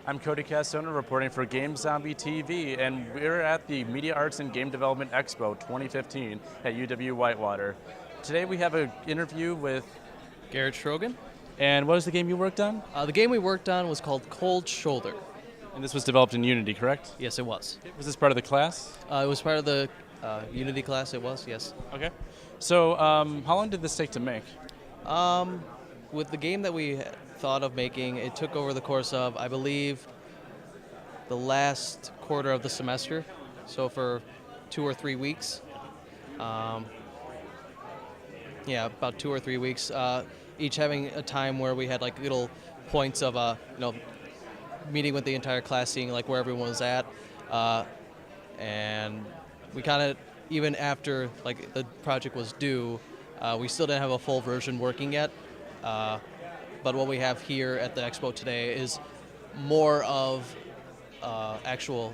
I'm Cody Castona reporting for Game Zombie TV, and we're at the Media Arts and Game Development Expo 2015 at UW Whitewater. Today we have an interview with Garrett Shorougian. And what was the game you worked on? The game we worked on was called Cold Shoulder. And this was developed in Unity, correct? Yes, it was. Was this part of the class? It was part of the Unity class, it was, yes. Okay. So how long did this take to make? With the game that we thought of making, it took over the course of, I believe, the last quarter of the semester, so for 2 or 3 weeks. Yeah, about 2 or 3 weeks, each having a time where we had like little points of, meeting with the entire class, seeing like where everyone was at, and we kind of, even after like the project was due, we still didn't have a full version working yet. But what we have here at the Expo today is more of actually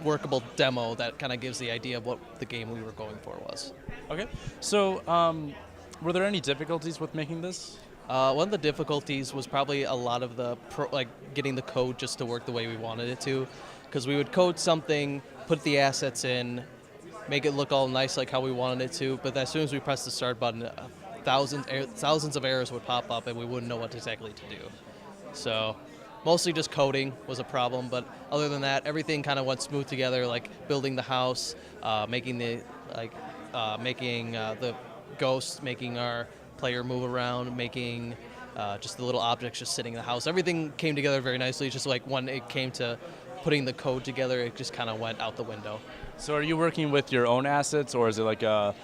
workable demo that kind of gives the idea of what the game we were going for was. Okay. So were there any difficulties with making this? One of the difficulties was probably a lot of the getting the code just to work the way we wanted it to, because we would code something, put the assets in, make it look all nice like how we wanted it to, but as soon as we pressed the start button, thousands of errors would pop up and we wouldn't know what exactly to do. So mostly just coding was a problem, but other than that, everything kind of went smooth together, like building the house, making the ghosts, making our player move around, making just the little objects just sitting in the house. Everything came together very nicely. Just like when it came to putting the code together, it just kind of went out the window. So are you working with your own assets, or is it like a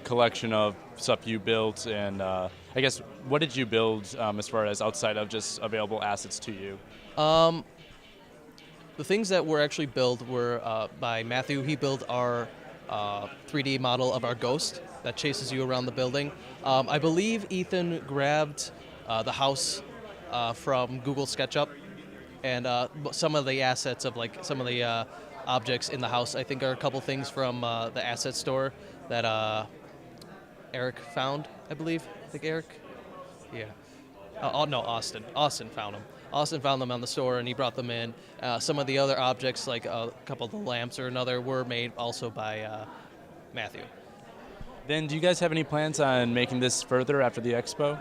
collection of stuff you built? And I guess, what did you build as far as outside of just available assets to you? The things that were actually built were by Matthew. He built our 3D model of our ghost that chases you around the building. I believe Ethan grabbed the house from Google SketchUp, and some of the assets of like some of the objects in the house, I think, are a couple things from the asset store that Erik found, I believe. I think Erik? Yeah. No, Austin. Austin found them. Austin found them on the store, and he brought them in. Some of the other objects, like a couple of the lamps or another, were made also by Matthew. Then do you guys have any plans on making this further after the expo?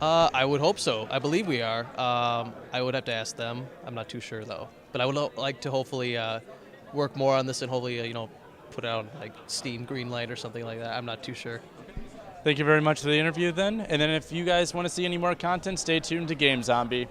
I would hope so. I believe we are. I would have to ask them. I'm not too sure, though. But I would like to hopefully work more on this and hopefully, put it on like Steam Greenlight or something like that. I'm not too sure. Thank you very much for the interview then. And then if you guys want to see any more content, stay tuned to Game Zombie.